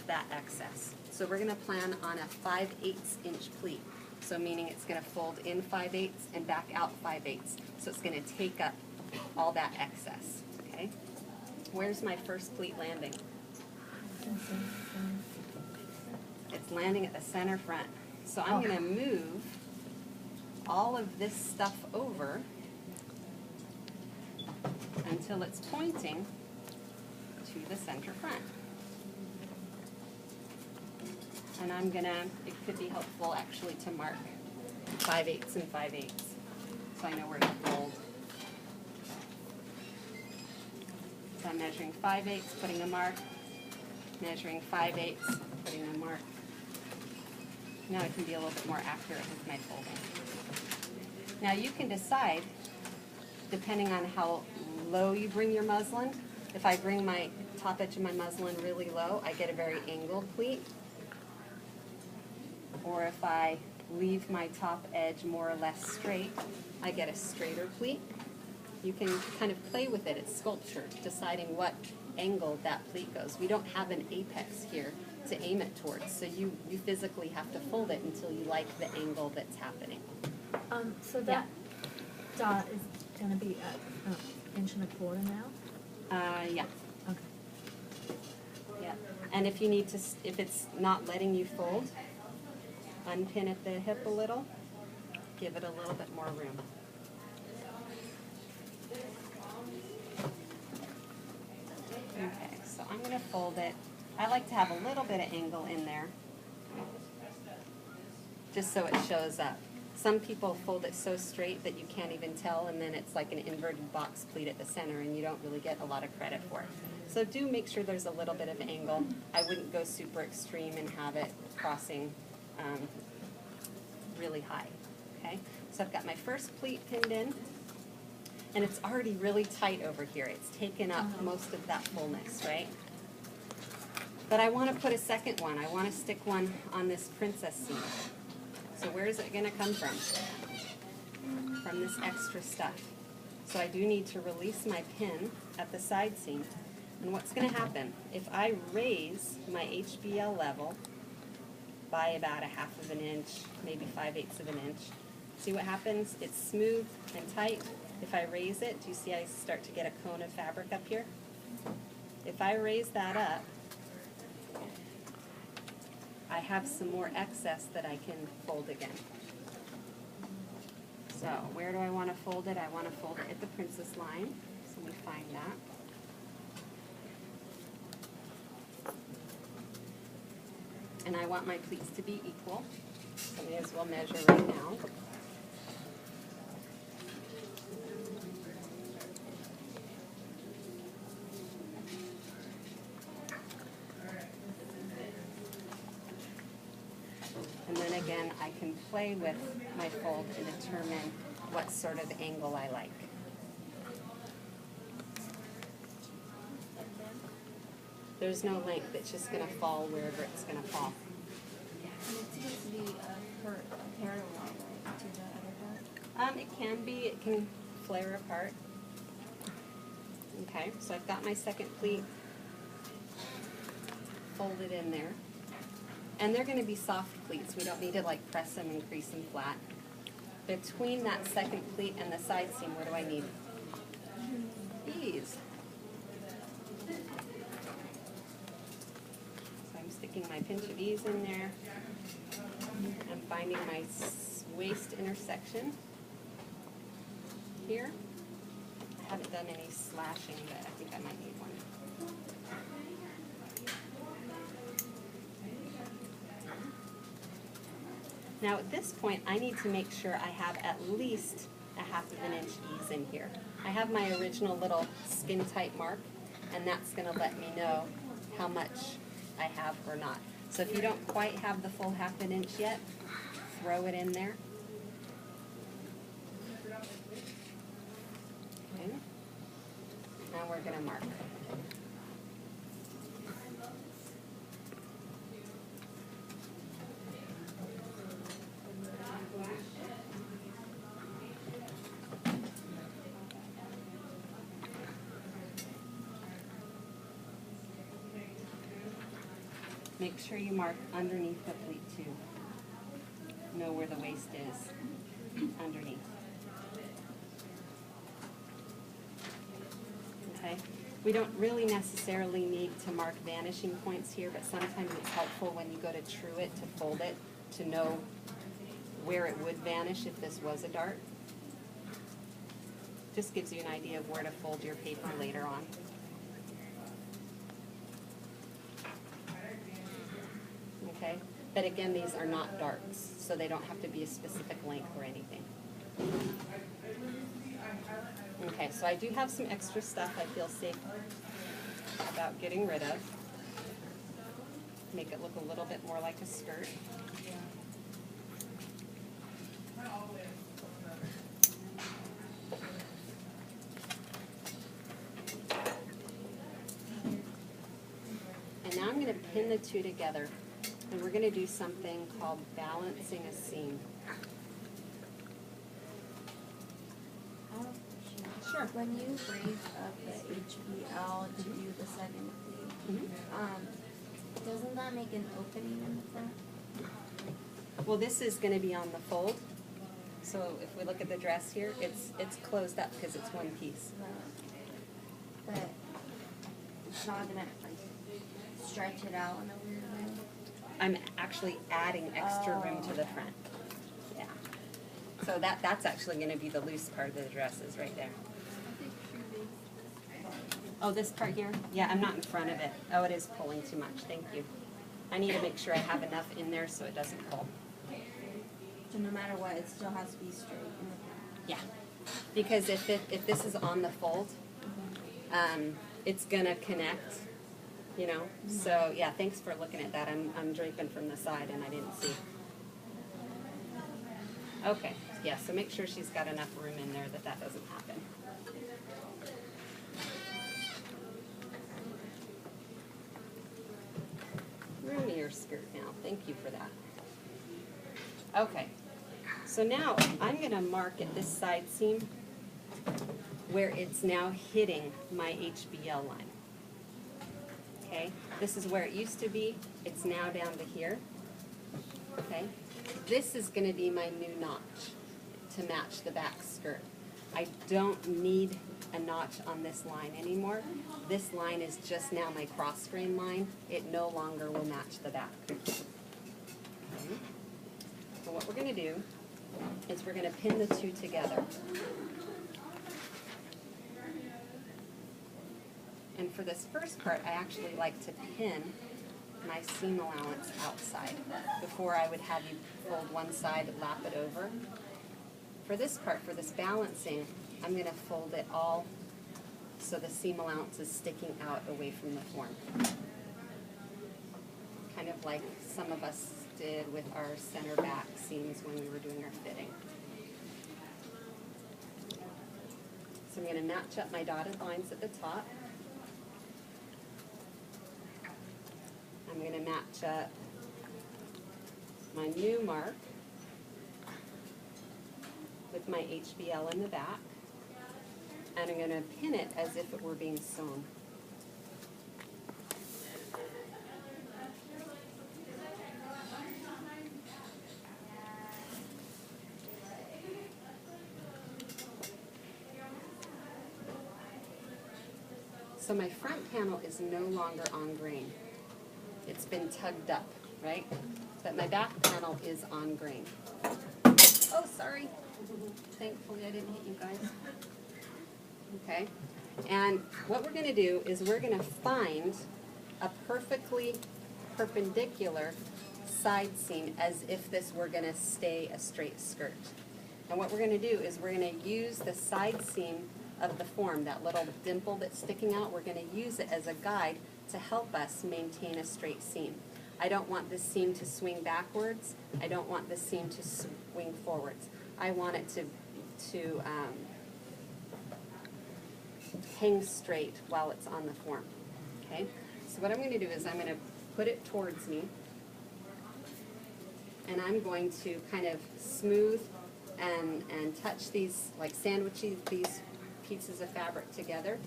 that excess. So we're going to plan on a 5/8 inch pleat. So meaning it's going to fold in 5/8 and back out 5/8. So it's going to take up all that excess. Okay. Where's my first pleat landing? It's landing at the center front. So I'm going to move all of this stuff over until it's pointing to the center front. And I'm gonna, it could be helpful actually to mark 5/8 and 5/8 so I know where to fold. So I'm measuring 5/8, putting a mark, measuring 5/8, putting a mark. Now I can be a little bit more accurate with my folding. Now you can decide, depending on how low you bring your muslin. If I bring my top edge of my muslin really low, I get a very angled pleat. Or if I leave my top edge more or less straight, I get a straighter pleat. You can kind of play with it. It's sculpture, deciding what angle that pleat goes. We don't have an apex here to aim it towards, so you physically have to fold it until you like the angle that's happening. So that dot is going to be at 1.25 now? Yeah. Okay. Yeah. And if you need to, if it's not letting you fold, unpin at the hip a little, give it a little bit more room. Okay, so I'm going to fold it. I like to have a little bit of angle in there, just so it shows up. Some people fold it so straight that you can't even tell, and then it's like an inverted box pleat at the center, and you don't really get a lot of credit for it. So do make sure there's a little bit of angle. I wouldn't go super extreme and have it crossing really high. Okay, so I've got my first pleat pinned in, and it's already really tight over here. It's taken up most of that fullness, right? But I want to put a second one. I want to stick one on this princess seam. So where is it going to come from? From this extra stuff. So I do need to release my pin at the side seam. And what's going to happen? If I raise my HBL level by about 1/2 inch, maybe 5/8 of an inch, see what happens? It's smooth and tight. If I raise it, do you see I start to get a cone of fabric up here? If I raise that up, I have some more excess that I can fold again. So where do I want to fold it? I want to fold it at the princess line. So let me find that. And I want my pleats to be equal. So I may as well measure right now. And then again, I can play with my fold and determine what sort of angle I like. There's no length, it's just going to fall wherever it's going to fall. And it's supposed to be parallel, right, to the other part? It can be, it can flare apart. Okay, so I've got my second pleat folded in there. And they're going to be soft pleats. We don't need to like press them and crease them flat. Between that second pleat and the side seam, what do I need? Ease. So I'm sticking my pinch of ease in there. I'm finding my waist intersection here. I haven't done any slashing, but I think I might need one. Now at this point, I need to make sure I have at least 1/2 inch ease in here. I have my original little skin tight mark, and that's going to let me know how much I have or not. So if you don't quite have the full 1/2 inch yet, throw it in there. Okay. Now we're going to mark. Make sure you mark underneath the pleat too. Know where the waist is underneath. Okay? We don't really necessarily need to mark vanishing points here, but sometimes it's helpful when you go to true it, to fold it, to know where it would vanish if this was a dart. Just gives you an idea of where to fold your paper later on. Okay? But again, these are not darts, so they don't have to be a specific length or anything. Okay, so I do have some extra stuff I feel safe about getting rid of. Make it look a little bit more like a skirt. And now I'm going to pin the two together, and we're going to do something called balancing a seam. Sure. When you raise up the HBL to do the second pleat, doesn't that make an opening in the front? Well, this is going to be on the fold. So if we look at the dress here, it's closed up because it's one piece. But it's not gonna like stretch it out in a weird way. I'm actually adding extra room to the front. Yeah. So that's actually going to be the loose part of the dresses right there. Oh, this part here? Yeah, I'm not in front of it. Oh, it is pulling too much. Thank you. I need to make sure I have enough in there so it doesn't pull. So no matter what, it still has to be straight in the front. Yeah. Because if this is on the fold, it's going to connect, you know. So, yeah, thanks for looking at that. I'm draping from the side and I didn't see. Okay. Yeah, so make sure she's got enough room in there that doesn't happen. Roomier skirt now. Thank you for that. Okay. So now I'm going to mark at this side seam where it's now hitting my HBL line. Okay? This is where it used to be. It's now down to here. Okay? This is going to be my new notch to match the back skirt. I don't need a notch on this line anymore. This line is just now my cross grain line. It no longer will match the back. Okay. So what we're going to do is we're going to pin the two together. And for this first part, I actually like to pin my seam allowance outside before I would have you fold one side, lap it over. For this part, for this balancing, I'm going to fold it all so the seam allowance is sticking out away from the form. Kind of like some of us did with our center back seams when we were doing our fitting. So I'm going to match up my dotted lines at the top. I'm going to match up my new mark with my HBL in the back, and I'm going to pin it as if it were being sewn. So my front panel is no longer on grain. It's been tugged up, right? But my back panel is on grain. Oh, sorry. Thankfully I didn't hit you guys. Okay? And what we're going to do is we're going to find a perfectly perpendicular side seam as if this were going to stay a straight skirt. And what we're going to do is we're going to use the side seam of the form, that little dimple that's sticking out, we're going to use it as a guide to help us maintain a straight seam. I don't want this seam to swing backwards. I don't want this seam to swing forwards. I want it to hang straight while it's on the form. Okay? So what I'm going to do is I'm going to put it towards me, and I'm going to kind of smooth and touch these, like sandwich these pieces of fabric together